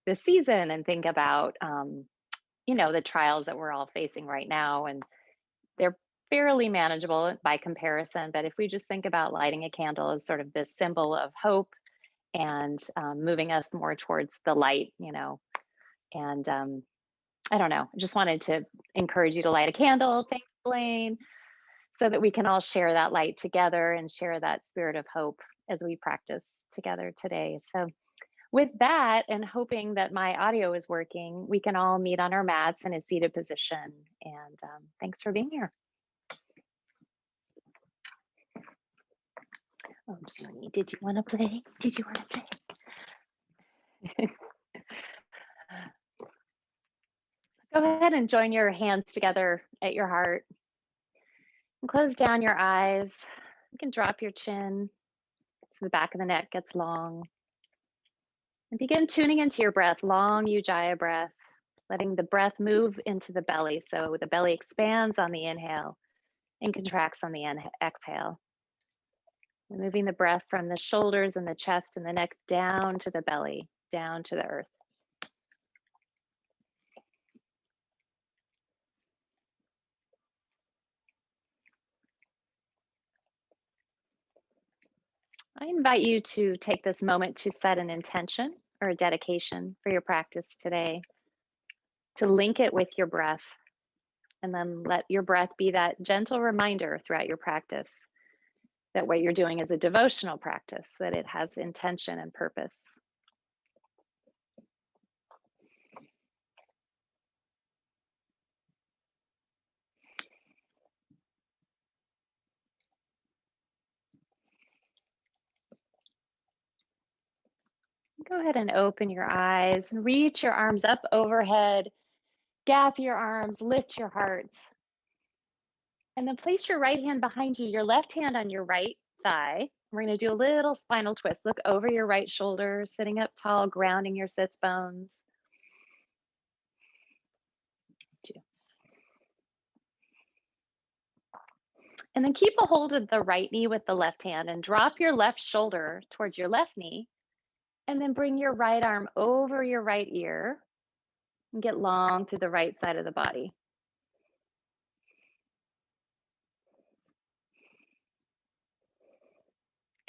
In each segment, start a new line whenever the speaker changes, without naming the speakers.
the season and think about, the trials that we're all facing right now. And they're fairly manageable by comparison. But if we just think about lighting a candle as sort of this symbol of hope and moving us more towards the light, and I don't know, I just wanted to encourage you to light a candle, to explain, so that we can all share that light together and share that spirit of hope as we practice together today. So with that, and hoping that my audio is working, we can all meet on our mats in a seated position. And thanks for being here. Oh, Junie, did you want to play? Did you want to play? Go ahead and join your hands together at your heart. And close down your eyes. You can drop your chin so the back of the neck gets long. And begin tuning into your breath, long Ujjayi breath, letting the breath move into the belly. So the belly expands on the inhale and contracts on the exhale. And moving the breath from the shoulders and the chest and the neck down to the belly, down to the earth. I invite you to take this moment to set an intention or a dedication for your practice today, to link it with your breath, and then let your breath be that gentle reminder throughout your practice that what you're doing is a devotional practice, that it has intention and purpose. Go ahead and open your eyes and reach your arms up overhead, gap your arms, lift your hearts. And then place your right hand behind you, your left hand on your right thigh. We're going to do a little spinal twist. Look over your right shoulder, sitting up tall, grounding your sits bones. 2. And then keep a hold of the right knee with the left hand and drop your left shoulder towards your left knee. And then bring your right arm over your right ear and get long through the right side of the body.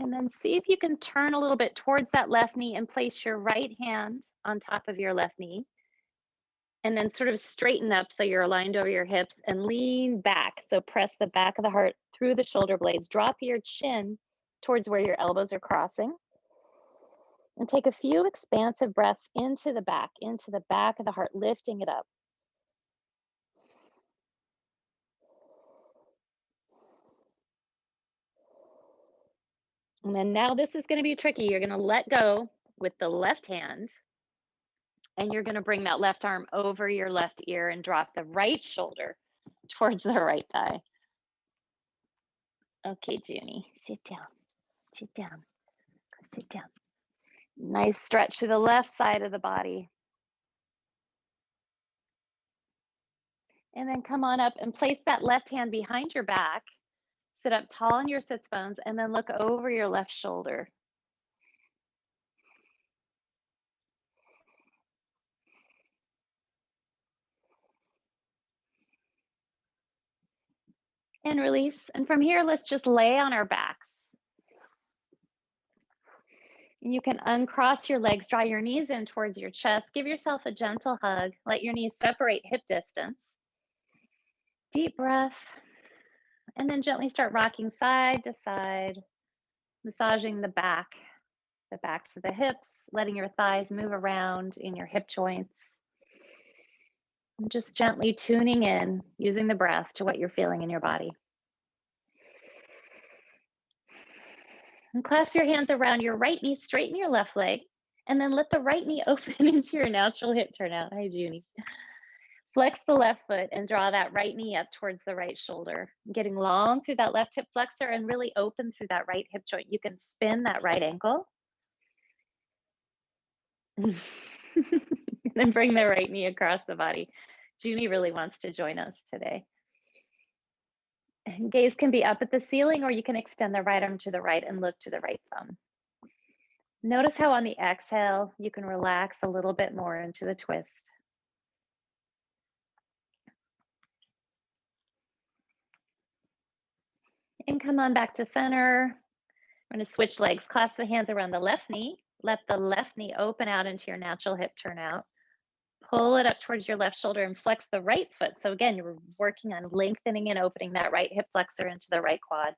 And then see if you can turn a little bit towards that left knee and place your right hand on top of your left knee. And then sort of straighten up so you're aligned over your hips and lean back. So press the back of the heart through the shoulder blades. Drop your chin towards where your elbows are crossing. And take a few expansive breaths into the back of the heart, lifting it up. And then now this is going to be tricky. You're going to let go with the left hand. And you're going to bring that left arm over your left ear and drop the right shoulder towards the right thigh. Okay, Junie, sit down, sit down, sit down. Nice stretch to the left side of the body. And then come on up and place that left hand behind your back. Sit up tall on your sits bones and then look over your left shoulder. And release. And from here, let's just lay on our backs. And you can uncross your legs, draw your knees in towards your chest. Give yourself a gentle hug. Let your knees separate hip distance. Deep breath. And then gently start rocking side to side, massaging the backs of the hips, letting your thighs move around in your hip joints. And just gently tuning in, using the breath to what you're feeling in your body. And clasp your hands around your right knee, straighten your left leg, and then let the right knee open into your natural hip turnout. Hi, Junie. Flex the left foot and draw that right knee up towards the right shoulder. Getting long through that left hip flexor and really open through that right hip joint. You can spin that right ankle. Then bring the right knee across the body. Junie really wants to join us today. Gaze can be up at the ceiling, or you can extend the right arm to the right and look to the right thumb. Notice how on the exhale, you can relax a little bit more into the twist. And come on back to center. We're going to switch legs. Clasp the hands around the left knee. Let the left knee open out into your natural hip turnout. Pull it up towards your left shoulder and flex the right foot. So again, you're working on lengthening and opening that right hip flexor into the right quad.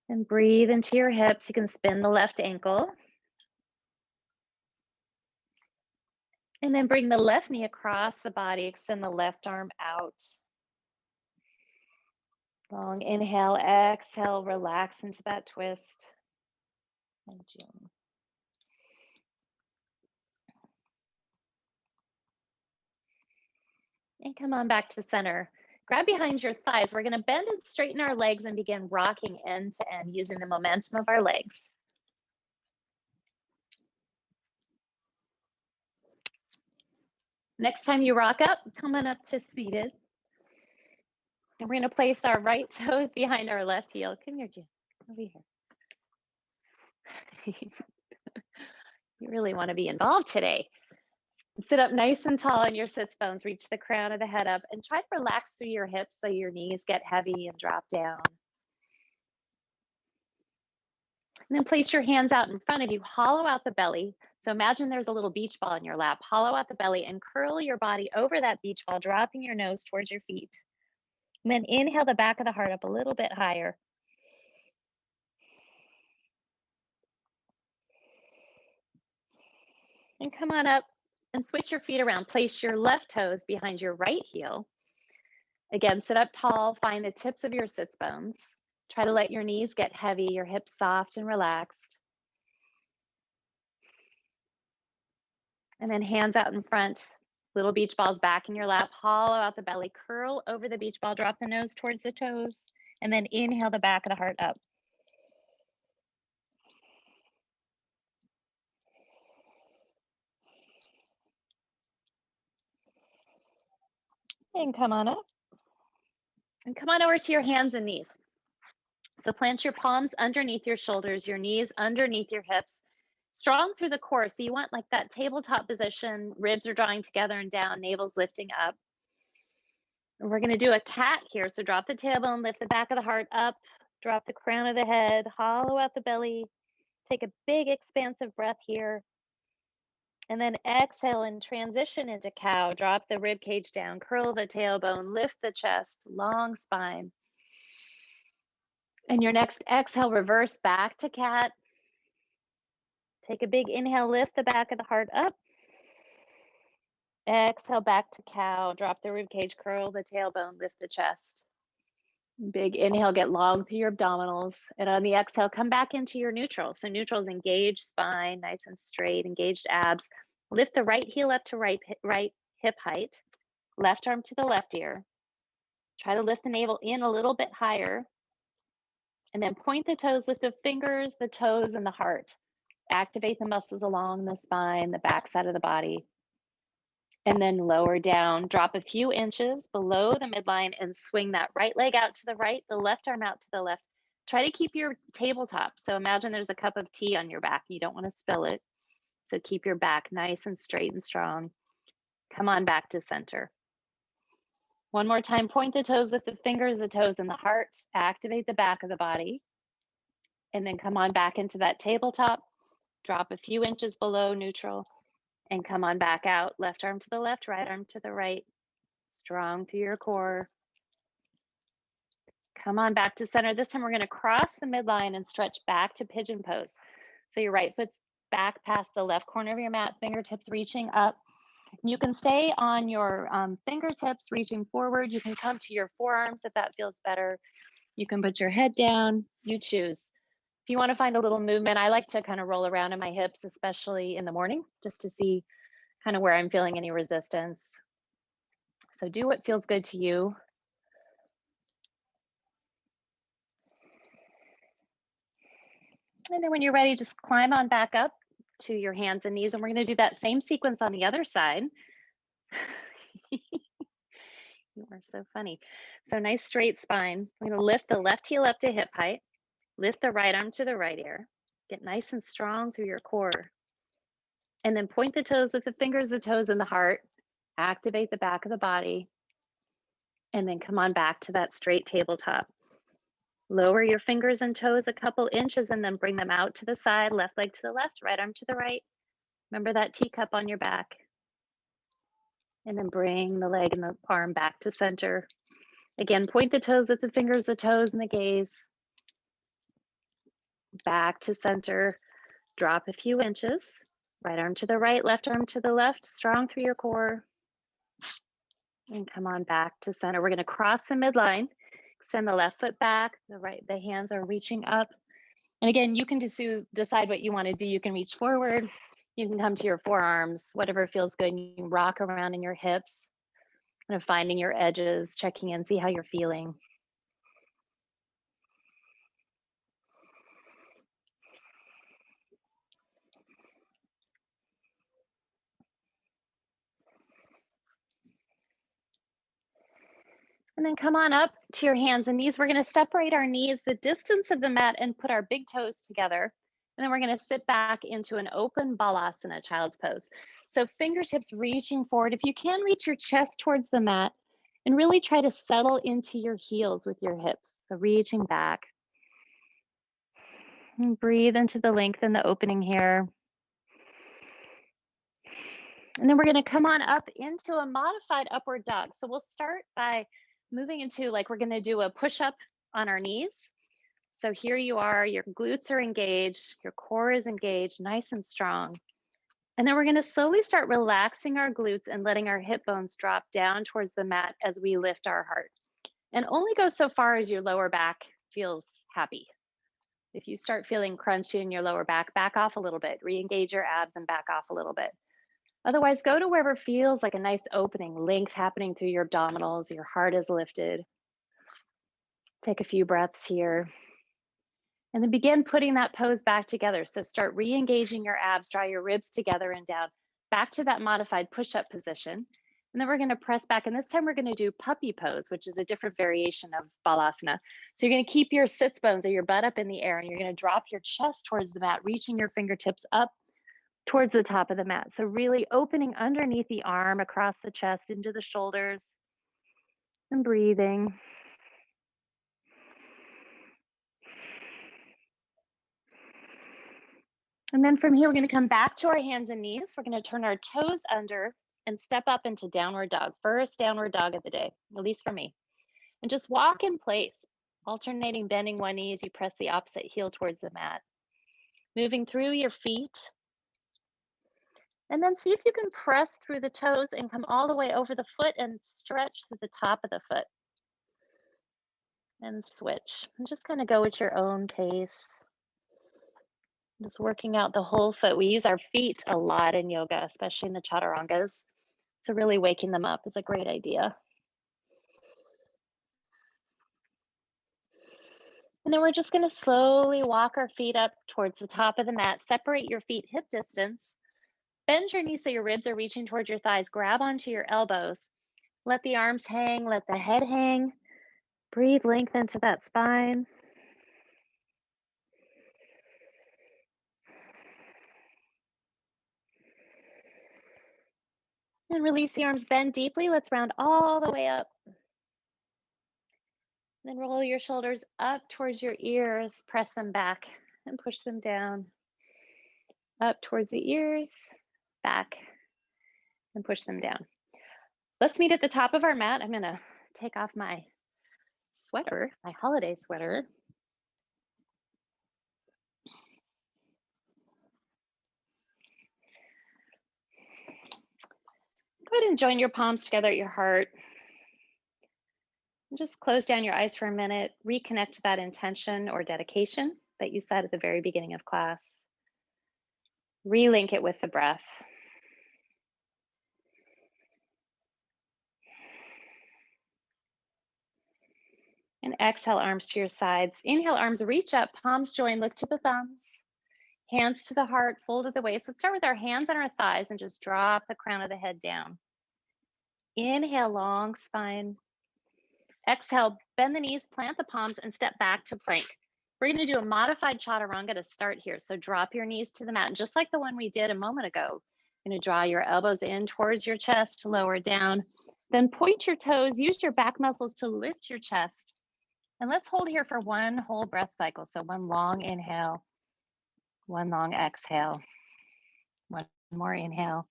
And breathe into your hips. You can spin the left ankle. And then bring the left knee across the body. Extend the left arm out. Long inhale, exhale, relax into that twist. And June. And come on back to center. Grab behind your thighs. We're going to bend and straighten our legs and begin rocking end to end using the momentum of our legs. Next time you rock up, come on up to seated. And we're going to place our right toes behind our left heel. Come here, June. Over here. You really want to be involved today. Sit up nice and tall in your sits bones. Reach the crown of the head up and try to relax through your hips so your knees get heavy and drop down. And then place your hands out in front of you. Hollow out the belly. So imagine there's a little beach ball in your lap. Hollow out the belly and curl your body over that beach ball, dropping your nose towards your feet. And then inhale the back of the heart up a little bit higher. And come on up and switch your feet around. Place your left toes behind your right heel. Again, sit up tall. Find the tips of your sits bones. Try to let your knees get heavy, your hips soft and relaxed. And then hands out in front. Little beach balls back in your lap. Hollow out the belly. Curl over the beach ball. Drop the nose towards the toes. And then inhale the back of the heart up. And come on up. And come on over to your hands and knees. So plant your palms underneath your shoulders, your knees underneath your hips. Strong through the core. So you want like that tabletop position. Ribs are drawing together and down. Navel's lifting up. And we're going to do a cat here. So drop the tailbone, lift the back of the heart up, drop the crown of the head, hollow out the belly. Take a big expansive breath here. And then exhale and transition into cow. Drop the rib cage down, curl the tailbone, lift the chest, long spine. And your next exhale, reverse back to cat. Take a big inhale, lift the back of the heart up. Exhale back to cow. Drop the rib cage, curl the tailbone, lift the chest. Big inhale, get long through your abdominals. And on the exhale, come back into your neutral. So neutral is engaged spine, nice and straight, engaged abs. Lift the right heel up to right hip height. Left arm to the left ear. Try to lift the navel in a little bit higher. And then point the toes, lift the fingers, the toes, and the heart. Activate the muscles along the spine, the back side of the body. And then lower down, drop a few inches below the midline and swing that right leg out to the right, the left arm out to the left. Try to keep your tabletop. So imagine there's a cup of tea on your back. You don't want to spill it. So keep your back nice and straight and strong. Come on back to center. One more time, point the toes with the fingers, the toes, and the heart. Activate the back of the body. And then come on back into that tabletop. Drop a few inches below neutral. And come on back out. Left arm to the left, right arm to the right. Strong through your core. Come on back to center. This time we're going to cross the midline and stretch back to pigeon pose. So your right foot's back past the left corner of your mat, fingertips reaching up. You can stay on your fingertips reaching forward. You can come to your forearms if that feels better. You can put your head down. You choose. If you want to find a little movement, I like to kind of roll around in my hips, especially in the morning, just to see kind of where I'm feeling any resistance. So do what feels good to you. And then when you're ready, just climb on back up to your hands and knees. And we're going to do that same sequence on the other side. You are so funny. So nice straight spine. We're going to lift the left heel up to hip height. Lift the right arm to the right ear. Get nice and strong through your core. And then point the toes with the fingers, the toes, and the heart. Activate the back of the body. And then come on back to that straight tabletop. Lower your fingers and toes a couple inches and then bring them out to the side, left leg to the left, right arm to the right. Remember that teacup on your back. And then bring the leg and the arm back to center. Again, point the toes with the fingers, the toes, and the gaze. Back to center. Drop a few inches. Right arm to the right, left arm to the left. Strong through your core. And come on back to center. We're going to cross the midline. Extend the left foot back. The hands are reaching up. And again, you can just decide what you want to do. You can reach forward. You can come to your forearms, whatever feels good. You can rock around in your hips, kind of finding your edges, checking in, see how you're feeling. And then come on up to your hands and knees. We're going to separate our knees the distance of the mat and put our big toes together. And then we're going to sit back into an open balasana, child's pose. So fingertips reaching forward. If you can, reach your chest towards the mat and really try to settle into your heels with your hips. So reaching back. And breathe into the length and the opening here. And then we're going to come on up into a modified upward dog. So we'll start by moving into, like, we're going to do a push-up on our knees. So here you are, your glutes are engaged, your core is engaged, nice and strong. And then we're going to slowly start relaxing our glutes and letting our hip bones drop down towards the mat as we lift our heart. And only go so far as your lower back feels happy. If you start feeling crunchy in your lower back, back off a little bit, re-engage your abs and back off a little bit. Otherwise, go to wherever feels like a nice opening, length happening through your abdominals, your heart is lifted. Take a few breaths here. And then begin putting that pose back together. So start re-engaging your abs, draw your ribs together and down, back to that modified push-up position. And then we're going to press back. And this time we're going to do puppy pose, which is a different variation of balasana. So you're going to keep your sits bones or your butt up in the air, and you're going to drop your chest towards the mat, reaching your fingertips up towards the top of the mat. So really opening underneath the arm, across the chest, into the shoulders, and breathing. And then from here, we're going to come back to our hands and knees. We're going to turn our toes under and step up into downward dog. First downward dog of the day, at least for me. And just walk in place, alternating bending one knee as you press the opposite heel towards the mat. Moving through your feet. And then see if you can press through the toes and come all the way over the foot and stretch to the top of the foot. And switch. And just kind of go at your own pace. Just working out the whole foot. We use our feet a lot in yoga, especially in the chaturangas. So really waking them up is a great idea. And then we're just going to slowly walk our feet up towards the top of the mat. Separate your feet hip distance. Bend your knees so your ribs are reaching towards your thighs. Grab onto your elbows. Let the arms hang. Let the head hang. Breathe length into that spine. And release the arms, bend deeply. Let's round all the way up. Then roll your shoulders up towards your ears, press them back and push them down. Up towards the ears, back, and push them down. Let's meet at the top of our mat. I'm gonna take off my sweater, my holiday sweater. Go ahead and join your palms together at your heart. And just close down your eyes for a minute. Reconnect to that intention or dedication that you said at the very beginning of class. Relink it with the breath. And exhale, arms to your sides. Inhale, arms reach up, palms join, look to the thumbs. Hands to the heart, fold at the waist. Let's start with our hands on our thighs and just drop the crown of the head down. Inhale, long spine. Exhale, bend the knees, plant the palms, and step back to plank. We're going to do a modified chaturanga to start here. So drop your knees to the mat. And just like the one we did a moment ago, you're going to draw your elbows in towards your chest, lower down. Then point your toes, use your back muscles to lift your chest. And let's hold here for one whole breath cycle. So one long inhale, one long exhale, one more inhale.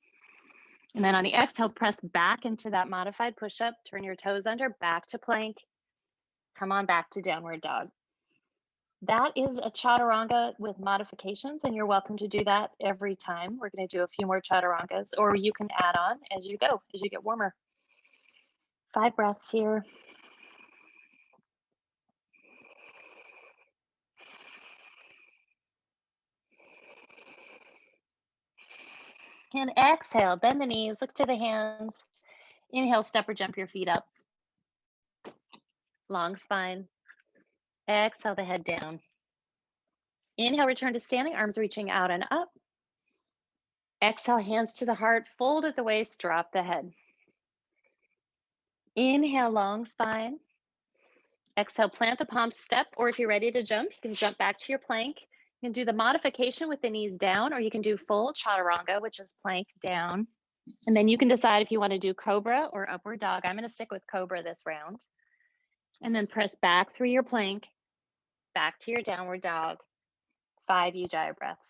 And then on the exhale, press back into that modified push-up, turn your toes under, back to plank. Come on back to downward dog. That is a chaturanga with modifications, and you're welcome to do that every time. We're going to do a few more chaturangas, or you can add on as you go, as you get warmer. 5 breaths here. And exhale, bend the knees, look to the hands. Inhale, step or jump your feet up. Long spine. Exhale the head down. Inhale, return to standing, arms reaching out and up. Exhale, hands to the heart, fold at the waist, drop the head. Inhale, long spine. Exhale, plant the palms, step, or if you're ready to jump, you can jump back to your plank. You can do the modification with the knees down, or you can do full chaturanga, which is plank down. And then you can decide if you want to do cobra or upward dog. I'm going to stick with cobra this round. And then press back through your plank, back to your downward dog. 5 ujjayi breaths.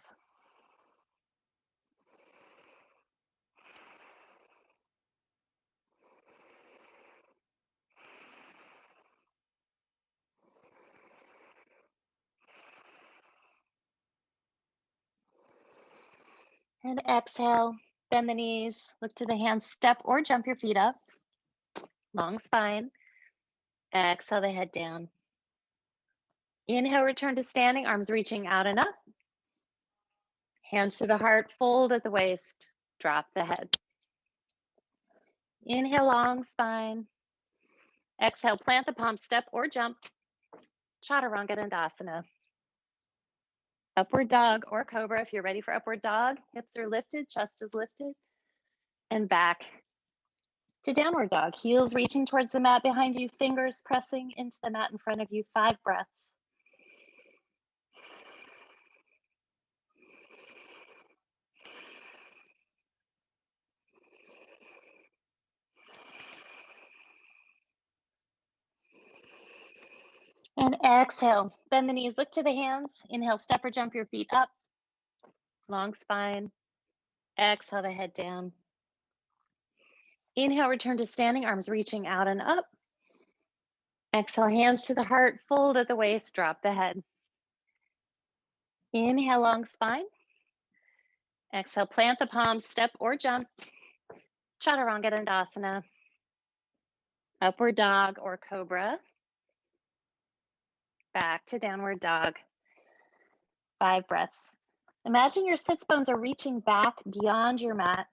And exhale, bend the knees, look to the hands, step or jump your feet up. Long spine. Exhale the head down. Inhale, return to standing, arms reaching out and up. Hands to the heart, fold at the waist, drop the head. Inhale, long spine. Exhale, plant the palms, step or jump. Chaturanga Dandasana. Upward dog or cobra if you're ready for upward dog. Hips are lifted, chest is lifted. And back to downward dog. Heels reaching towards the mat behind you, fingers pressing into the mat in front of you. 5 breaths. And exhale, bend the knees, look to the hands. Inhale, step or jump your feet up. Long spine. Exhale the head down. Inhale, return to standing, arms reaching out and up. Exhale, hands to the heart, fold at the waist, drop the head. Inhale, long spine. Exhale, plant the palms, step or jump. Chaturanga Dandasana. Upward dog or cobra. Back to downward dog. 5 breaths. Imagine your sits bones are reaching back beyond your mat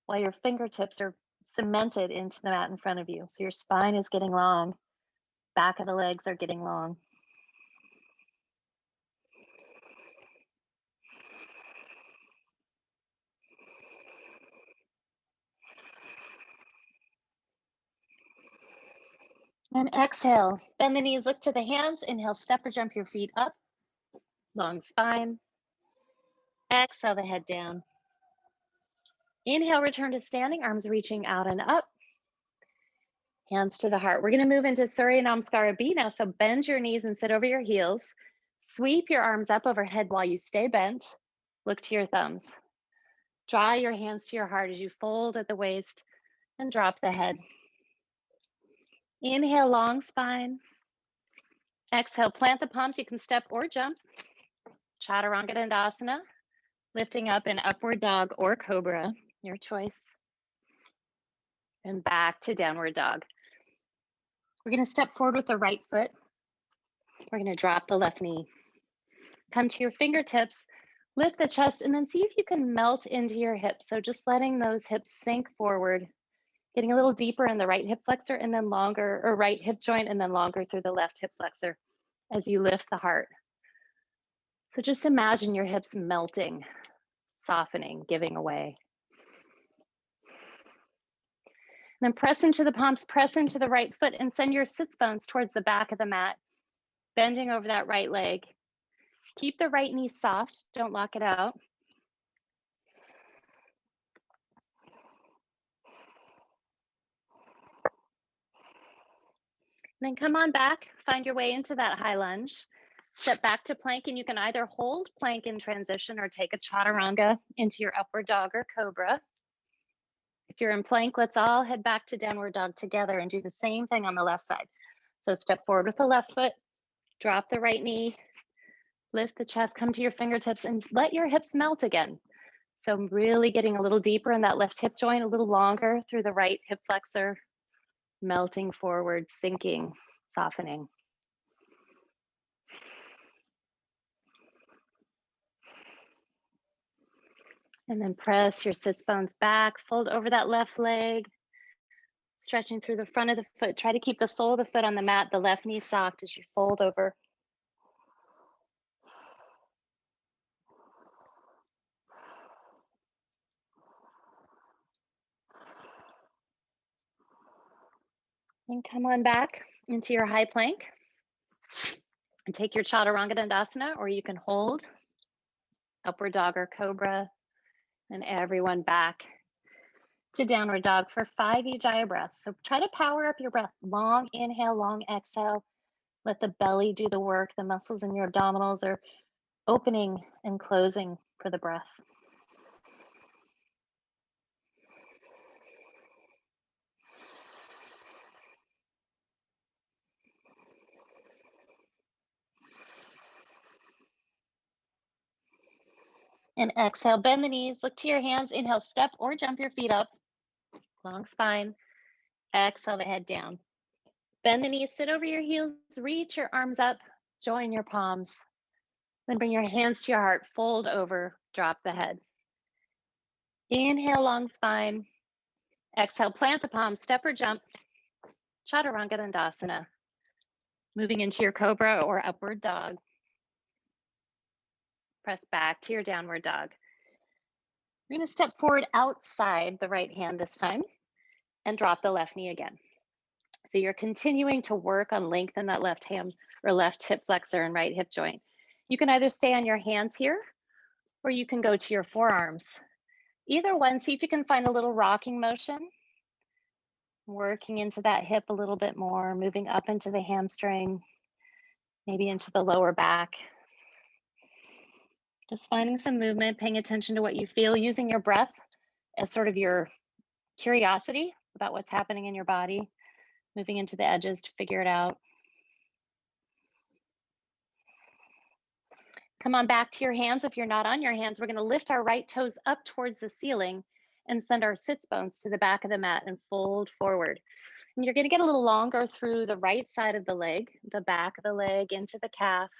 while your fingertips are cemented into the mat in front of you. So your spine is getting long. Back of the legs are getting long. And exhale, bend the knees, look to the hands. Inhale, step or jump your feet up. Long spine. Exhale the head down. Inhale, return to standing, arms reaching out and up. Hands to the heart. We're going to move into Surya Namaskara B now. So bend your knees and sit over your heels. Sweep your arms up overhead while you stay bent. Look to your thumbs. Draw your hands to your heart as you fold at the waist and drop the head. Inhale, long spine. Exhale, plant the palms. You can step or jump. Chaturanga Dandasana. Lifting up in upward dog or cobra, your choice. And back to downward dog. We're going to step forward with the right foot. We're going to drop the left knee. Come to your fingertips, lift the chest, and then see if you can melt into your hips. So just letting those hips sink forward, getting a little deeper in the right hip flexor and then longer, or right hip joint and then longer through the left hip flexor as you lift the heart. So just imagine your hips melting, softening, giving away. And then press into the palms, press into the right foot, and send your sits bones towards the back of the mat, bending over that right leg. Keep the right knee soft, don't lock it out. Then come on back, find your way into that high lunge. Step back to plank, and you can either hold plank in transition or take a chaturanga into your upward dog or cobra. If you're in plank, let's all head back to downward dog together and do the same thing on the left side. So step forward with the left foot, drop the right knee, lift the chest, come to your fingertips, and let your hips melt again. So I'm really getting a little deeper in that left hip joint, a little longer through the right hip flexor, melting forward, sinking, softening. And then press your sits bones back, fold over that left leg, stretching through the front of the foot. Try to keep the sole of the foot on the mat, the left knee soft as you fold over. And come on back into your high plank and take your chaturanga dandasana, or you can hold upward dog or cobra, and everyone back to downward dog for 5 Ujjayi breaths. So try to power up your breath. Long inhale, long exhale. Let the belly do the work. The muscles in your abdominals are opening and closing for the breath. And exhale, bend the knees, look to your hands. Inhale, step or jump your feet up. Long spine. Exhale the head down. Bend the knees, sit over your heels, reach your arms up, join your palms. Then bring your hands to your heart, fold over, drop the head. Inhale, long spine. Exhale, plant the palms, step or jump. Chaturanga Dandasana. Moving into your cobra or upward dog. Press back to your downward dog. We're going to step forward outside the right hand this time and drop the left knee again. So you're continuing to work on lengthen that left ham or left hip flexor and right hip joint. You can either stay on your hands here or you can go to your forearms. Either one, see if you can find a little rocking motion. Working into that hip a little bit more, moving up into the hamstring, maybe into the lower back. Just finding some movement, paying attention to what you feel, using your breath as sort of your curiosity about what's happening in your body, moving into the edges to figure it out. Come on back to your hands. If you're not on your hands, we're going to lift our right toes up towards the ceiling and send our sits bones to the back of the mat and fold forward. And you're going to get a little longer through the right side of the leg, the back of the leg into the calf.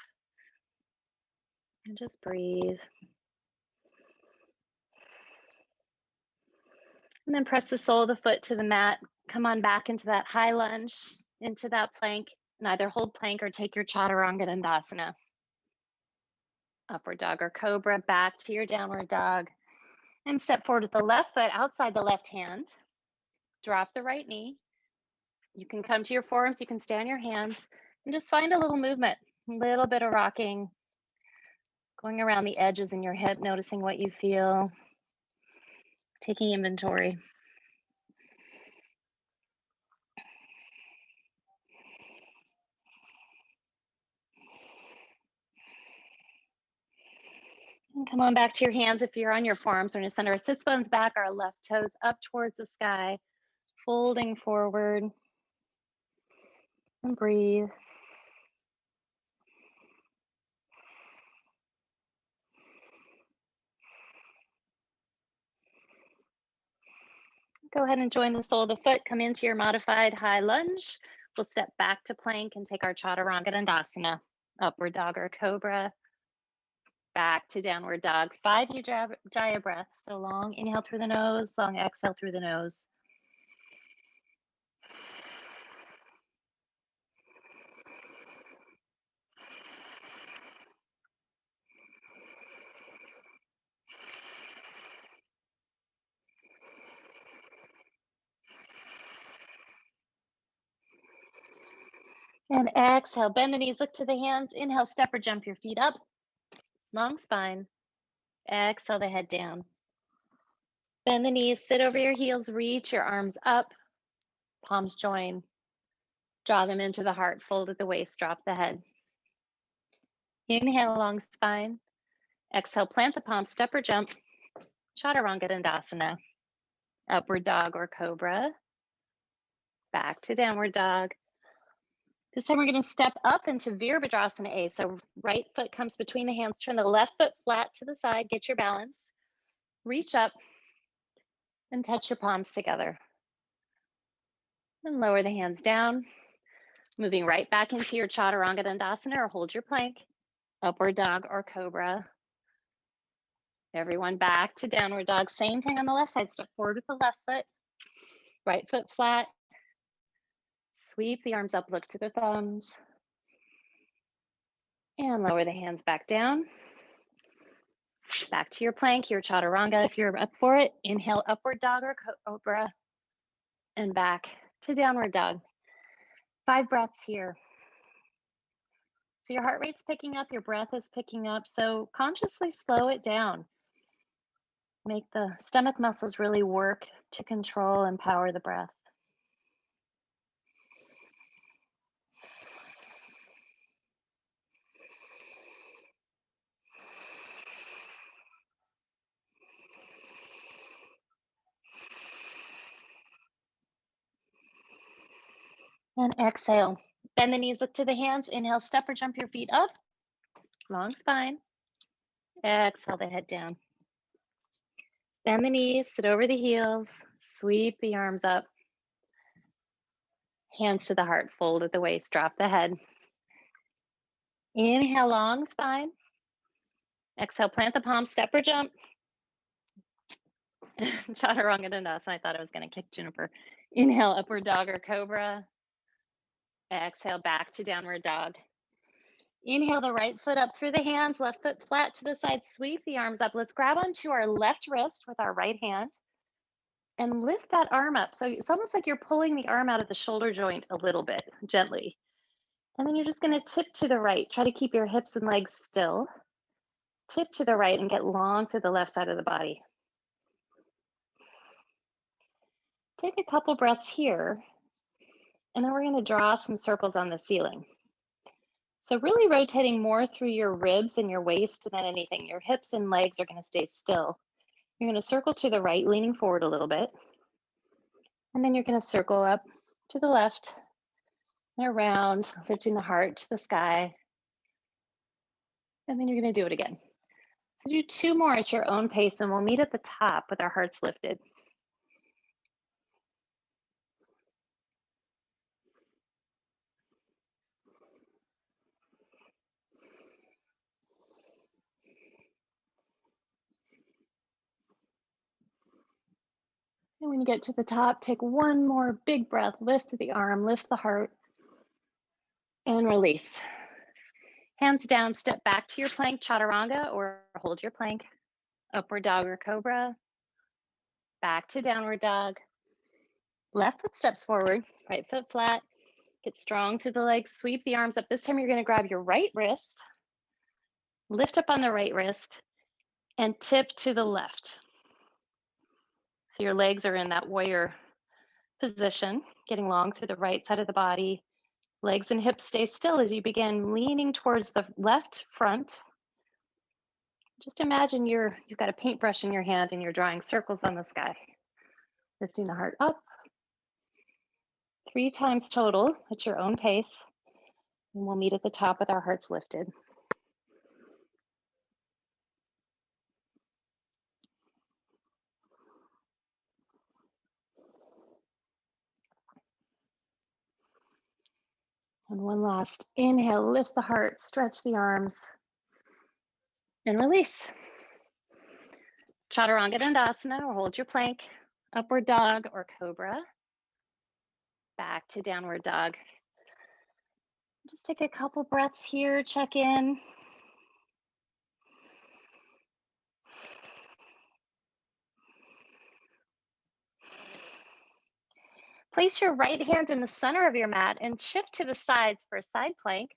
And just breathe. And then press the sole of the foot to the mat. Come on back into that high lunge, into that plank, and either hold plank or take your chaturanga dandasana. Upward dog or cobra, back to your downward dog. And step forward with the left foot outside the left hand. Drop the right knee. You can come to your forearms, you can stay on your hands, and just find a little movement, a little bit of rocking, going around the edges in your hip, noticing what you feel, taking inventory. And come on back to your hands. If you're on your forearms, we're going to send our sits bones back, our left toes up towards the sky, folding forward. And breathe. Go ahead and join the sole of the foot. Come into your modified high lunge. We'll step back to plank and take our chaturanga dandasana, upward dog or cobra. Back to downward dog. 5 Ujjayi breaths. So long inhale through the nose, long exhale through the nose. And exhale, bend the knees, look to the hands. Inhale, step or jump your feet up.
long spine. Exhale the head down. Bend the knees, sit over your heels, reach your arms up, palms join. Draw them into the heart, fold at the waist, drop the head. Inhale, long spine. Exhale, plant the palms, step or jump. Chaturanga Dandasana. Upward dog or cobra. Back to downward dog. This time we're going to step up into Virabhadrasana A. So right foot comes between the hands, turn the left foot flat to the side, get your balance. Reach up and touch your palms together. And lower the hands down. Moving right back into your Chaturanga Dandasana or hold your plank. Upward dog or cobra. Everyone back to downward dog. Same thing on the left side. Step forward with the left foot. Right foot flat. Sweep the arms up, look to the thumbs. And lower the hands back down. Back to your plank, your chaturanga if you're up for it. Inhale, upward dog or cobra. And back to downward dog. 5 breaths here. So your heart rate's picking up, your breath is picking up. So consciously slow it down. Make the stomach muscles really work to control and power the breath. And exhale. Bend the knees, look to the hands. Inhale, step or jump your feet up. Long spine. Exhale the head down. Bend the knees, sit over the heels, sweep the arms up. Hands to the heart, fold at the waist, drop the head. Inhale, long spine. Exhale, plant the palms, step or jump. Chaturanga Dandasana. I thought I was going to kick Juniper. Inhale, upward dog or cobra. Exhale, back to downward dog. Inhale the right foot up through the hands, left foot flat to the side, sweep the arms up. Let's grab onto our left wrist with our right hand and lift that arm up. So it's almost like you're pulling the arm out of the shoulder joint a little bit, gently. And then you're just going to tip to the right. Try to keep your hips and legs still. Tip to the right and get long through the left side of the body. Take a couple breaths here. And then we're going to draw some circles on the ceiling. So really rotating more through your ribs and your waist than anything. Your hips and legs are going to stay still. You're going to circle to the right, leaning forward a little bit. And then you're going to circle up to the left and around, lifting the heart to the sky. And then you're going to do it again. So do 2 more at your own pace, and we'll meet at the top with our hearts lifted. And when you get to the top, take 1 more big breath, lift the arm, lift the heart, and release. Hands down, step back to your plank, chaturanga, or hold your plank. Upward dog or cobra. Back to downward dog. Left foot steps forward, right foot flat. Get strong through the legs, sweep the arms up. This time you're going to grab your right wrist, lift up on the right wrist, and tip to the left. So your legs are in that warrior position, getting long through the right side of the body. Legs and hips stay still as you begin leaning towards the left front. Just imagine you've got a paintbrush in your hand and you're drawing circles on the sky. Lifting the heart up. 3 times total at your own pace. And we'll meet at the top with our hearts lifted. And one last inhale, lift the heart, stretch the arms, and release. Chaturanga Dandasana, or hold your plank, upward dog or cobra. Back to downward dog. Just take a couple breaths here, check in. Place your right hand in the center of your mat and shift to the sides for a side plank.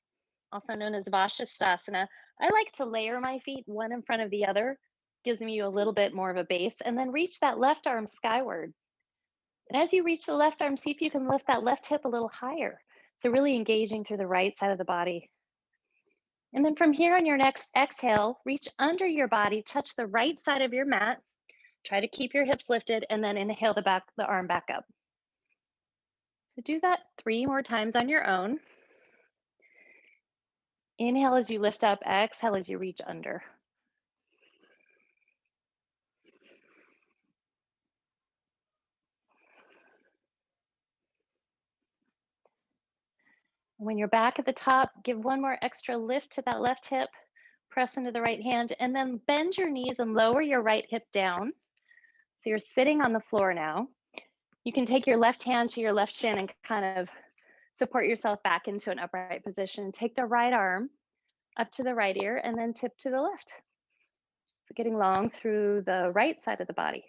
also known as Vashisthasana. I like to layer my feet one in front of the other, gives me a little bit more of a base, and then reach that left arm skyward. And as you reach the left arm, see if you can lift that left hip a little higher. So really engaging through the right side of the body. And then from here on your next exhale, reach under your body, touch the right side of your mat. Try to keep your hips lifted and then inhale the arm back up. So do that 3 more times on your own. Inhale as you lift up, exhale as you reach under. When you're back at the top, give one more extra lift to that left hip, press into the right hand, and then bend your knees and lower your right hip down. So you're sitting on the floor now. You can take your left hand to your left shin and kind of support yourself back into an upright position. Take the right arm up to the right ear and then tip to the left. So getting long through the right side of the body.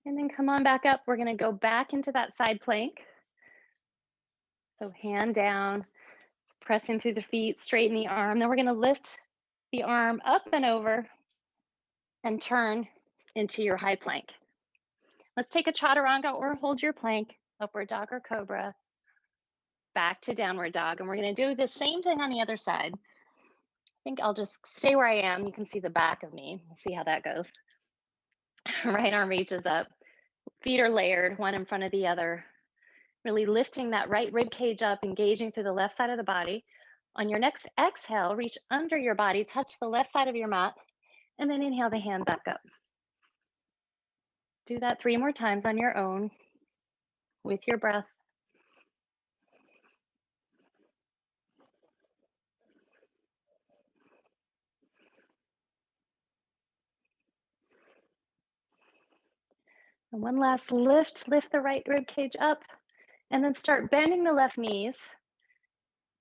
And then come on back up. We're going to go back into that side plank. So hand down, pressing through the feet, straighten the arm. Then we're going to lift the arm up and over and turn into your high plank. Let's take a chaturanga or hold your plank, upward dog or cobra, back to downward dog. And we're going to do the same thing on the other side. I think I'll just stay where I am. You can see the back of me. We'll see how that goes. Right arm reaches up. Feet are layered, one in front of the other. Really lifting that right rib cage up, engaging through the left side of the body. On your next exhale, reach under your body, touch the left side of your mat, and then inhale the hand back up. Do that 3 more times on your own with your breath. And one last lift the right rib cage up, and then start bending the left knees.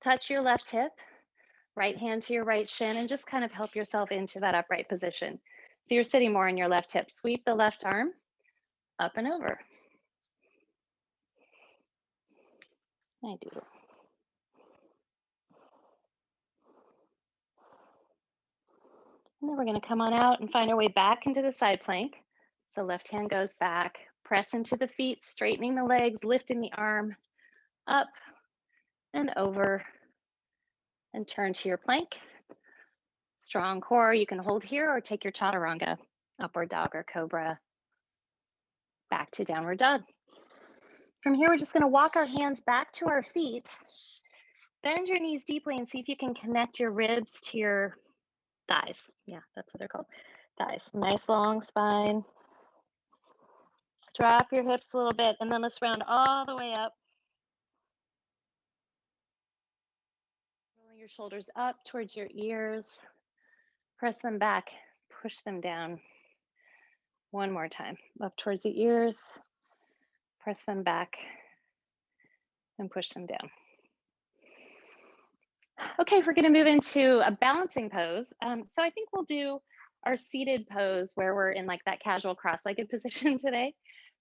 Touch your left hip, right hand to your right shin, and just kind of help yourself into that upright position. So you're sitting more on your left hip. Sweep the left arm up and over. I do. And then we're going to come on out and find our way back into the side plank. So left hand goes back, press into the feet, straightening the legs, lifting the arm up and over, and turn to your plank. Strong core, you can hold here or take your chaturanga, upward dog or cobra, back to downward dog. From here, we're just going to walk our hands back to our feet. Bend your knees deeply and see if you can connect your ribs to your thighs. Yeah, that's what they're called, thighs. Nice long spine. Drop your hips a little bit, and then let's round all the way up. Rolling your shoulders up towards your ears. Press them back, push them down. One more time, up towards the ears. Press them back and push them down. Okay, we're going to move into a balancing pose. So I think we'll do our seated pose where we're in like that casual cross-legged position today.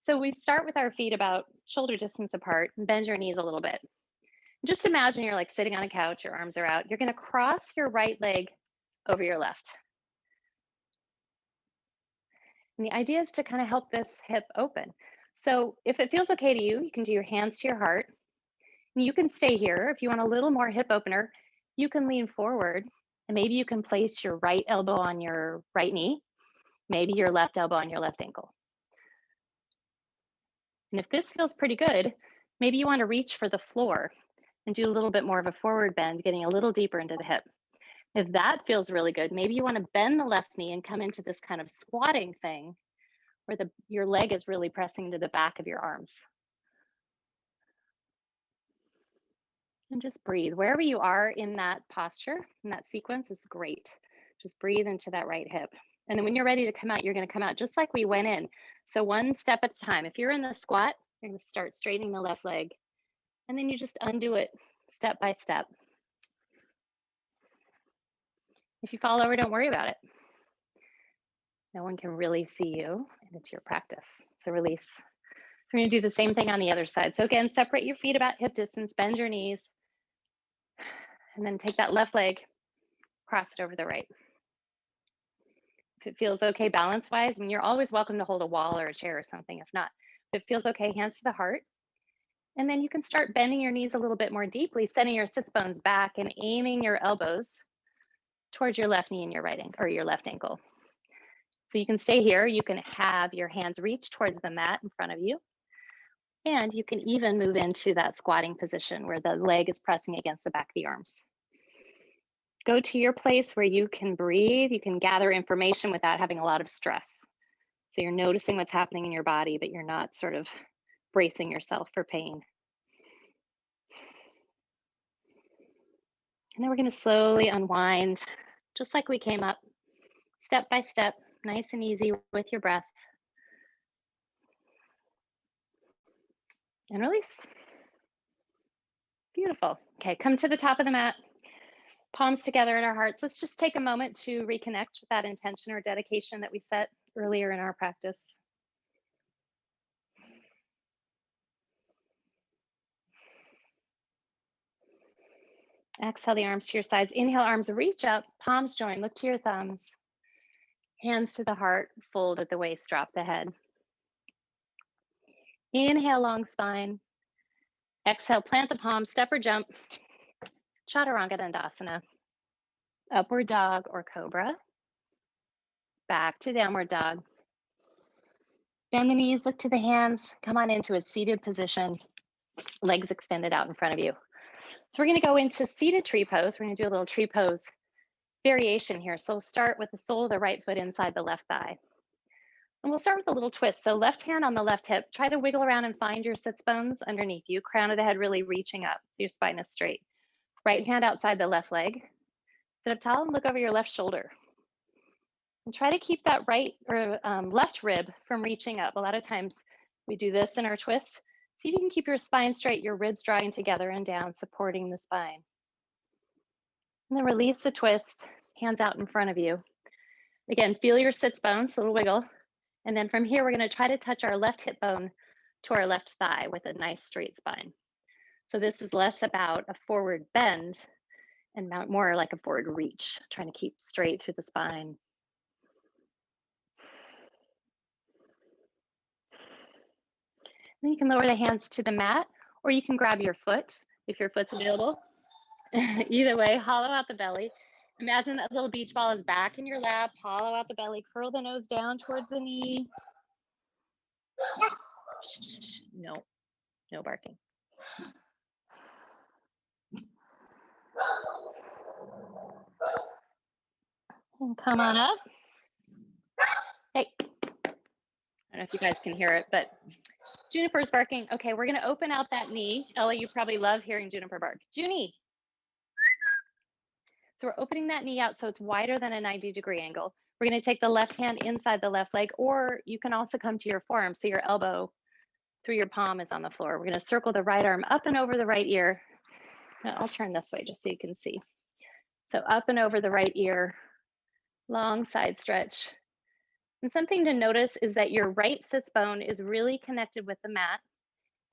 So we start with our feet about shoulder distance apart and bend your knees a little bit. Just imagine you're like sitting on a couch, your arms are out. You're going to cross your right leg over your left. And the idea is to kind of help this hip open. So if it feels okay to you, you can do your hands to your heart. And you can stay here. If you want a little more hip opener, you can lean forward and maybe you can place your right elbow on your right knee, maybe your left elbow on your left ankle. And if this feels pretty good, maybe you want to reach for the floor and do a little bit more of a forward bend, getting a little deeper into the hip. If that feels really good, maybe you want to bend the left knee and come into this kind of squatting thing where your leg is really pressing into the back of your arms. And just breathe. Wherever you are in that posture, in that sequence is great. Just breathe into that right hip. And then when you're ready to come out, you're going to come out just like we went in. So one step at a time. If you're in the squat, you're going to start straightening the left leg. And then you just undo it step by step. If you fall over, don't worry about it. No one can really see you, and it's your practice. So release. We're going to do the same thing on the other side. So again, separate your feet about hip distance, bend your knees, and then take that left leg, cross it over the right. If it feels okay balance-wise, I mean, you're always welcome to hold a wall or a chair or something. If not, if it feels okay, hands to the heart. And then you can start bending your knees a little bit more deeply, sending your sits bones back and aiming your elbows towards your left knee and your right ankle, or your left ankle. So you can stay here. You can have your hands reach towards the mat in front of you. And you can even move into that squatting position where the leg is pressing against the back of the arms. Go to your place where you can breathe. You can gather information without having a lot of stress. So you're noticing what's happening in your body, but you're not sort of bracing yourself for pain. And then we're going to slowly unwind, just like we came up, step by step, nice and easy with your breath. And release. Beautiful. Okay, come to the top of the mat, palms together at our hearts. Let's just take a moment to reconnect with that intention or dedication that we set earlier in our practice. Exhale the arms to your sides. Inhale, arms reach up, palms join, look to your thumbs. Hands to the heart, fold at the waist, drop the head. Inhale, long spine. Exhale, plant the palms, step or jump. Chaturanga Dandasana. Upward dog or cobra. Back to downward dog. Bend the knees, look to the hands. Come on into a seated position. Legs extended out in front of you. So we're going to go into seated tree pose. We're going to do a little tree pose variation here. So we'll start with the sole of the right foot inside the left thigh. And we'll start with a little twist. So left hand on the left hip, try to wiggle around and find your sits bones underneath you. Crown of the head really reaching up. Your spine is straight. Right hand outside the left leg. Sit up tall and look over your left shoulder. And try to keep that right or left rib from reaching up. A lot of times we do this in our twist. See if you can keep your spine straight, your ribs drawing together and down, supporting the spine. And then release the twist, hands out in front of you. Again, feel your sits bones, a little wiggle. And then from here, we're going to try to touch our left hip bone to our left thigh with a nice straight spine. So this is less about a forward bend and more like a forward reach, trying to keep straight through the spine. Then you can lower the hands to the mat, or you can grab your foot if your foot's available. Either way, hollow out the belly. Imagine that little beach ball is back in your lap, hollow out the belly, curl the nose down towards the knee. No, no barking. And come on up. Hey, I don't know if you guys can hear it, but Juniper's barking. Okay, we're gonna open out that knee. Ella, you probably love hearing Juniper bark. Junie. So we're opening that knee out so it's wider than a 90-degree angle. We're gonna take the left hand inside the left leg, or you can also come to your forearm so your elbow through your palm is on the floor. We're gonna circle the right arm up and over the right ear. Now I'll turn this way just so you can see. So up and over the right ear, long side stretch. And something to notice is that your right sits bone is really connected with the mat.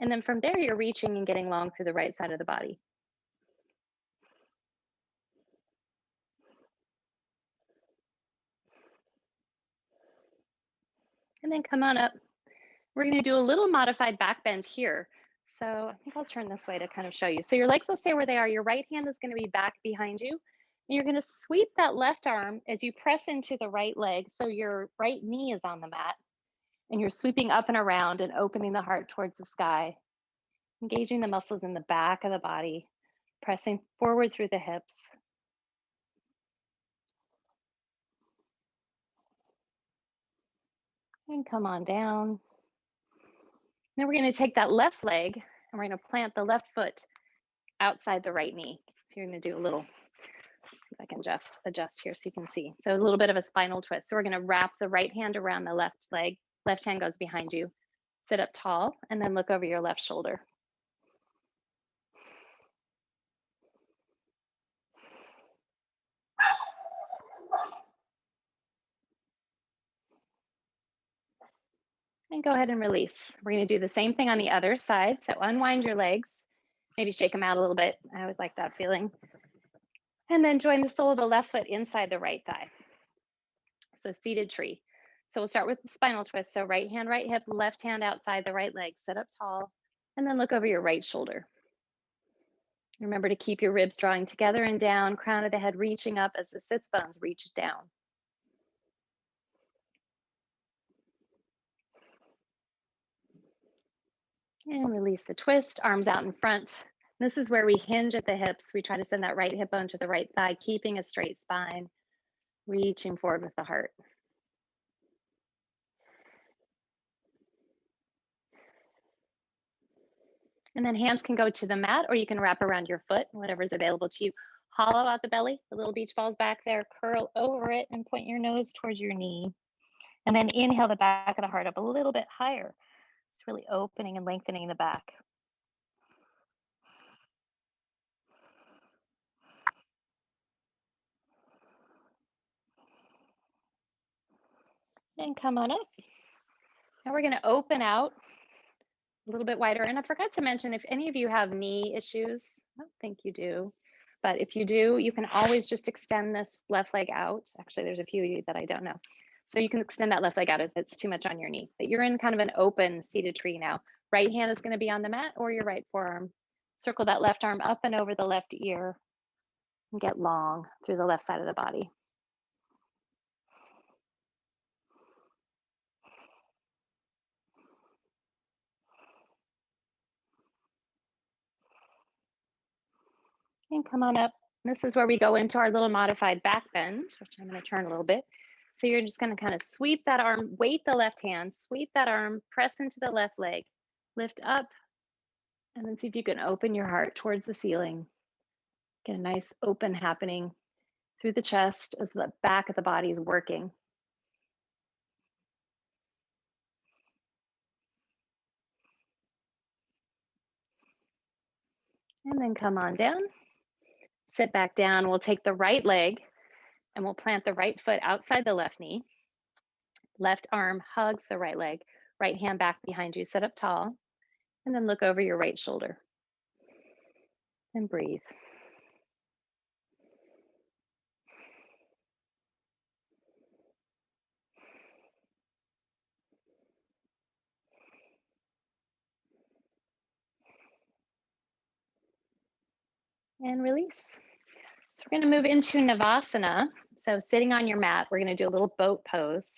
And then from there, you're reaching and getting long through the right side of the body. And then come on up. We're going to do a little modified back bend here. So I think I'll turn this way to kind of show you. So your legs will stay where they are. Your right hand is going to be back behind you. And you're going to sweep that left arm as you press into the right leg. So your right knee is on the mat. And you're sweeping up and around and opening the heart towards the sky, engaging the muscles in the back of the body, pressing forward through the hips. And come on down. Then we're going to take that left leg and we're going to plant the left foot outside the right knee. So you're going to do a little, see if I can just adjust here so you can see. So a little bit of a spinal twist. So we're going to wrap the right hand around the left leg. Left hand goes behind you. Sit up tall and then look over your left shoulder. And go ahead and release. We're going to do the same thing on the other side. So unwind your legs, maybe shake them out a little bit. I always like that feeling. And then join the sole of the left foot inside the right thigh. So seated tree. So we'll start with the spinal twist. So right hand, right hip, left hand outside the right leg. Sit up tall, and then look over your right shoulder. Remember to keep your ribs drawing together and down, crown of the head reaching up as the sits bones reach down. And release the twist, arms out in front. This is where we hinge at the hips. We try to send that right hip bone to the right thigh, keeping a straight spine, reaching forward with the heart. And then hands can go to the mat, or you can wrap around your foot, whatever's available to you. Hollow out the belly, the little beach balls back there, curl over it and point your nose towards your knee. And then inhale the back of the heart up a little bit higher. It's really opening and lengthening the back. And come on up. Now we're going to open out a little bit wider. And I forgot to mention, if any of you have knee issues, I don't think you do, but if you do, you can always just extend this left leg out. Actually, there's a few of you that I don't know. So you can extend that left leg out if it's too much on your knee. But you're in kind of an open seated tree now. Right hand is going to be on the mat or your right forearm. Circle that left arm up and over the left ear and get long through the left side of the body. And come on up. This is where we go into our little modified back bend, which I'm going to turn a little bit. So you're just going to kind of sweep that arm, weight the left hand, sweep that arm, press into the left leg, lift up, and then see if you can open your heart towards the ceiling. Get a nice open happening through the chest as the back of the body is working. And then come on down, sit back down. We'll take the right leg and we'll plant the right foot outside the left knee. Left arm hugs the right leg, right hand back behind you, sit up tall, and then look over your right shoulder. And breathe. And release. So we're going to move into Navasana. So sitting on your mat, we're going to do a little boat pose.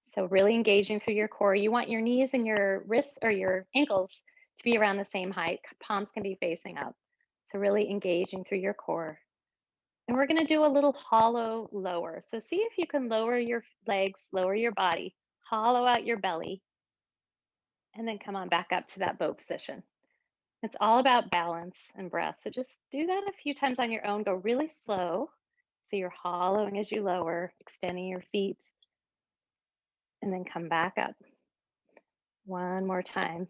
So really engaging through your core. You want your knees and your wrists or your ankles to be around the same height. Palms can be facing up. So really engaging through your core. And we're going to do a little hollow lower. So see if you can lower your legs, lower your body, hollow out your belly, and then come on back up to that boat position. It's all about balance and breath. So just do that a few times on your own. Go really slow. So you're hollowing as you lower, extending your feet, and then come back up. One more time.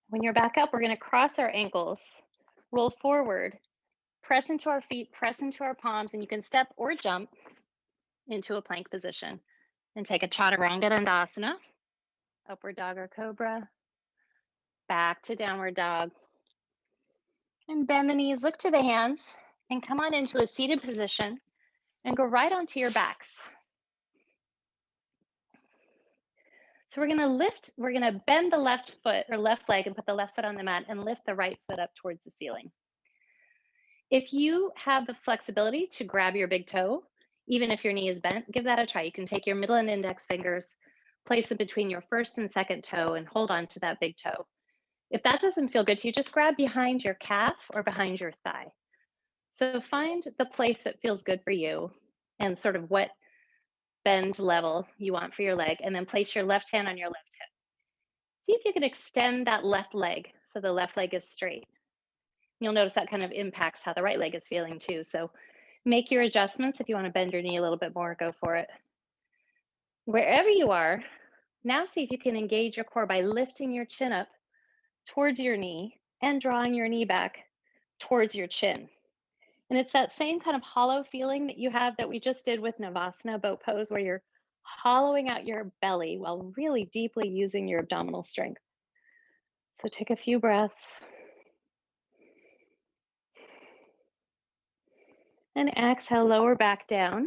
When you're back up, we're going to cross our ankles, roll forward, press into our feet, press into our palms, and you can step or jump into a plank position. And take a chaturanga dandasana, upward dog or cobra, back to downward dog. And bend the knees, look to the hands, and come on into a seated position and go right onto your backs. So we're gonna bend the left foot or left leg and put the left foot on the mat and lift the right foot up towards the ceiling. If you have the flexibility to grab your big toe, even if your knee is bent, give that a try. You can take your middle and index fingers, place it between your first and second toe and hold on to that big toe. If that doesn't feel good to you, just grab behind your calf or behind your thigh. So find the place that feels good for you and sort of what bend level you want for your leg, and then place your left hand on your left hip. See if you can extend that left leg so the left leg is straight. You'll notice that kind of impacts how the right leg is feeling too. So make your adjustments. If you want to bend your knee a little bit more, go for it. Wherever you are, now see if you can engage your core by lifting your chin up towards your knee and drawing your knee back towards your chin. And it's that same kind of hollow feeling that you have that we just did with Navasana boat pose, where you're hollowing out your belly while really deeply using your abdominal strength. So take a few breaths and exhale, lower back down,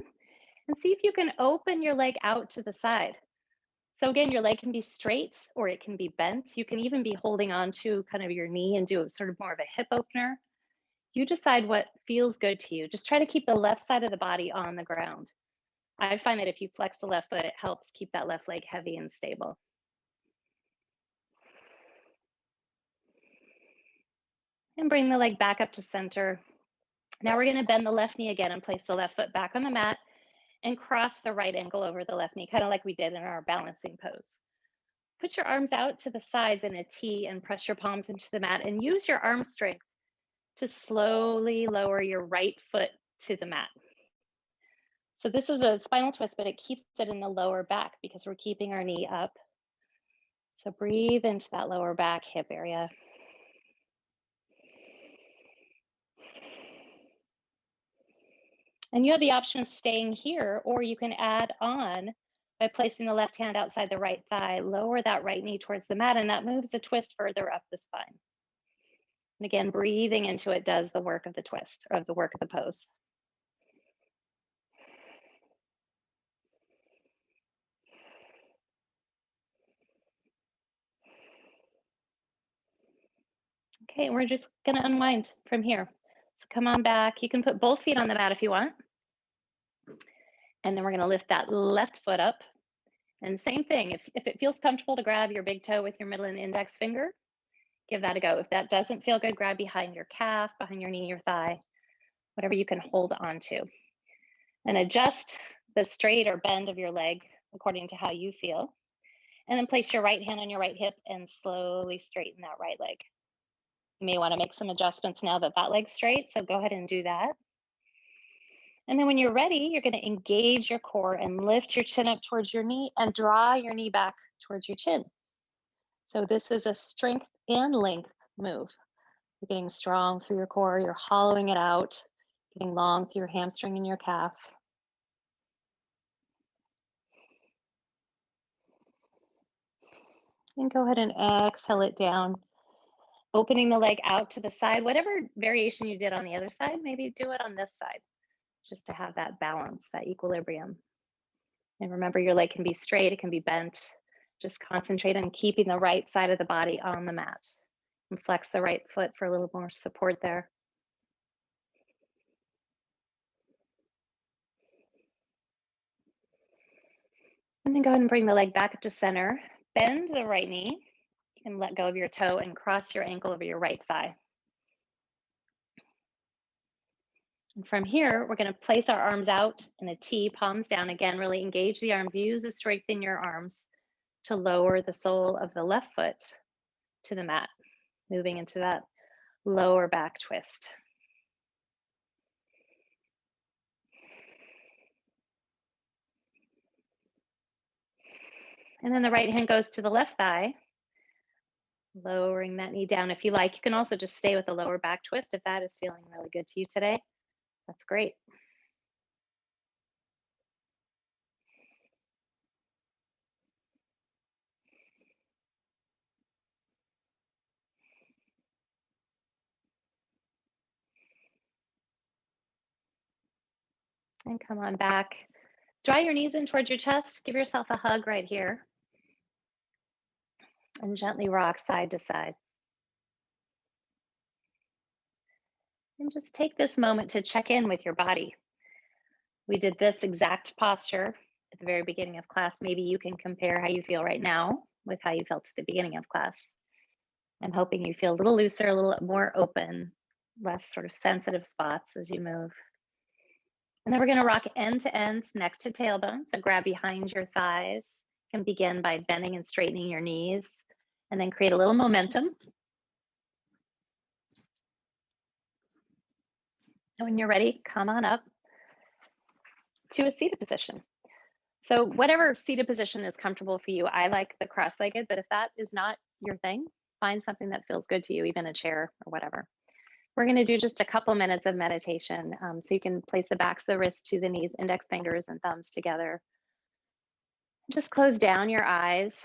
and see if you can open your leg out to the side. So again, your leg can be straight or it can be bent. You can even be holding on to kind of your knee and do a sort of more of a hip opener. You decide what feels good to you. Just try to keep the left side of the body on the ground. I find that if you flex the left foot, it helps keep that left leg heavy and stable. And bring the leg back up to center. Now we're going to bend the left knee again and place the left foot back on the mat and cross the right ankle over the left knee, kind of like we did in our balancing pose. Put your arms out to the sides in a T and press your palms into the mat and use your arm strength to slowly lower your right foot to the mat. So this is a spinal twist, but it keeps it in the lower back because we're keeping our knee up. So breathe into that lower back hip area. And you have the option of staying here, or you can add on by placing the left hand outside the right thigh, lower that right knee towards the mat, and that moves the twist further up the spine. And again, breathing into it does the work of the twist, or the work of the pose. Okay, we're just gonna unwind from here. So come on back. You can put both feet on the mat if you want. And then we're gonna lift that left foot up. And same thing, if it feels comfortable to grab your big toe with your middle and index finger, give that a go. If that doesn't feel good, grab behind your calf, behind your knee, your thigh, whatever you can hold on to. And adjust the straight or bend of your leg according to how you feel. And then place your right hand on your right hip and slowly straighten that right leg. You may want to make some adjustments now that that leg's straight, so go ahead and do that. And then when you're ready, you're going to engage your core and lift your chin up towards your knee and draw your knee back towards your chin. So this is a strength and length move. You're getting strong through your core, you're hollowing it out, getting long through your hamstring and your calf. And go ahead and exhale it down, opening the leg out to the side. Whatever variation you did on the other side, maybe do it on this side, just to have that balance, that equilibrium. And remember, your leg can be straight, it can be bent. Just concentrate on keeping the right side of the body on the mat. And flex the right foot for a little more support there. And then go ahead and bring the leg back up to center. Bend the right knee and let go of your toe and cross your ankle over your right thigh. And from here, we're going to place our arms out in a T, palms down. Again, really engage the arms. Use the strength in your arms to lower the sole of the left foot to the mat, moving into that lower back twist. And then the right hand goes to the left thigh, lowering that knee down if you like. You can also just stay with the lower back twist if that is feeling really good to you today. That's great. And come on back. Draw your knees in towards your chest. Give yourself a hug right here. And gently rock side to side. And just take this moment to check in with your body. We did this exact posture at the very beginning of class. Maybe you can compare how you feel right now with how you felt at the beginning of class. I'm hoping you feel a little looser, a little more open, less sort of sensitive spots as you move. And then we're going to rock end to end, neck to tailbone. So grab behind your thighs. You can begin by bending and straightening your knees, and then create a little momentum. And when you're ready, come on up to a seated position. So whatever seated position is comfortable for you. I like the cross-legged, but if that is not your thing, find something that feels good to you, even a chair or whatever.
We're going to do just a couple minutes of meditation. So you can place the backs of the wrists to the knees, index fingers and thumbs together. Just close down your eyes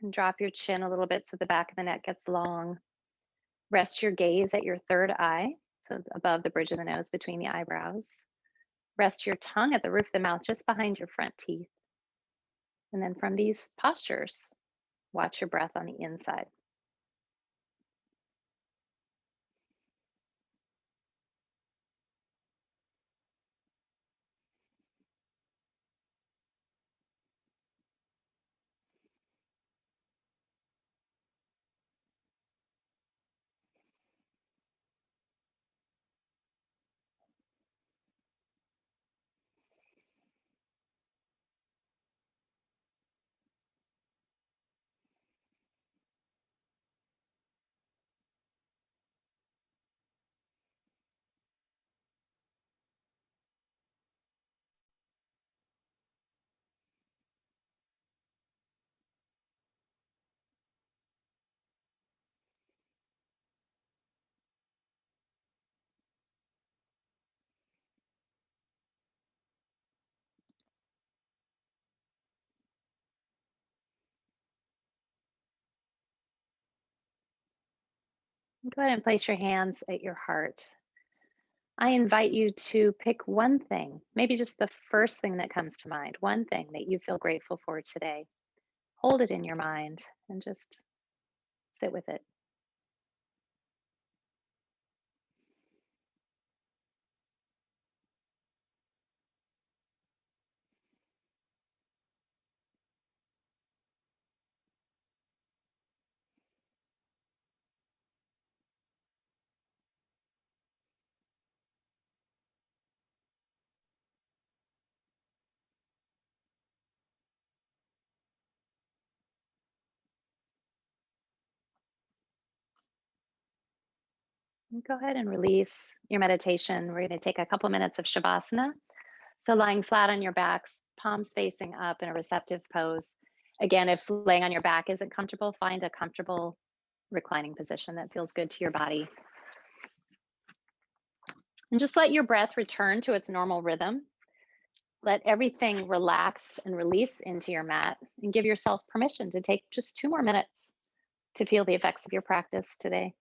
and drop your chin a little bit so the back of the neck gets long. Rest your gaze at your third eye, so above the bridge of the nose between the eyebrows. Rest your tongue at the roof of the mouth just behind your front teeth. And then from these postures, watch your breath on the inside. Go ahead and place your hands at your heart. I invite you to pick one thing, maybe just the first thing that comes to mind, one thing that you feel grateful for today. Hold it in your mind and just sit with it. And go ahead and release your meditation. We're going to take a couple minutes of Shavasana. So lying flat on your backs, palms facing up in a receptive pose. Again, if laying on your back isn't comfortable, find a comfortable reclining position that feels good to your body. And just let your breath return to its normal rhythm. Let everything relax and release into your mat and give yourself permission to take just 2 more minutes to feel the effects of your practice today.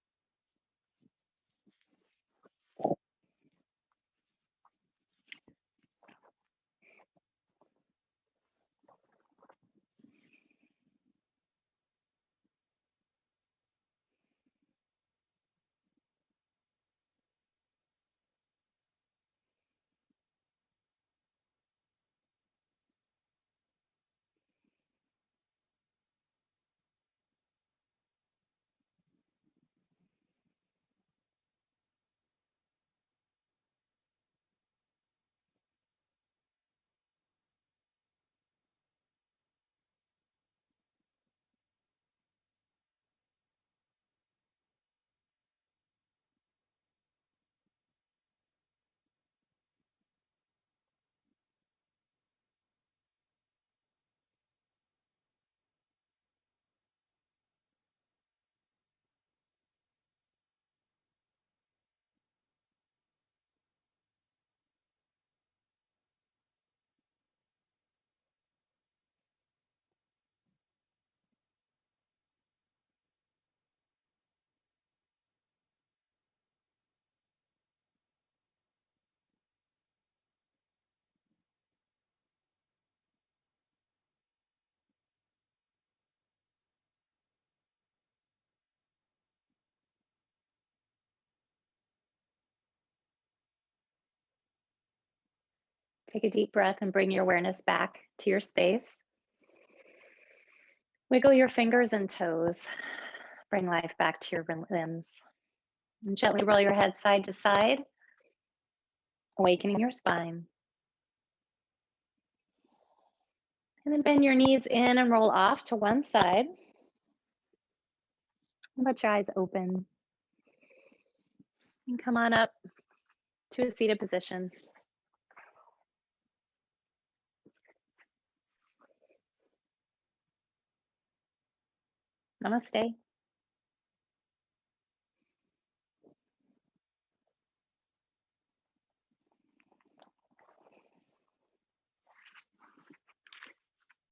Take a deep breath and bring your awareness back to your space. Wiggle your fingers and toes. Bring life back to your limbs. And gently roll your head side to side, awakening your spine. And then bend your knees in and roll off to one side. And let your eyes open. And come on up to a seated position. Namaste.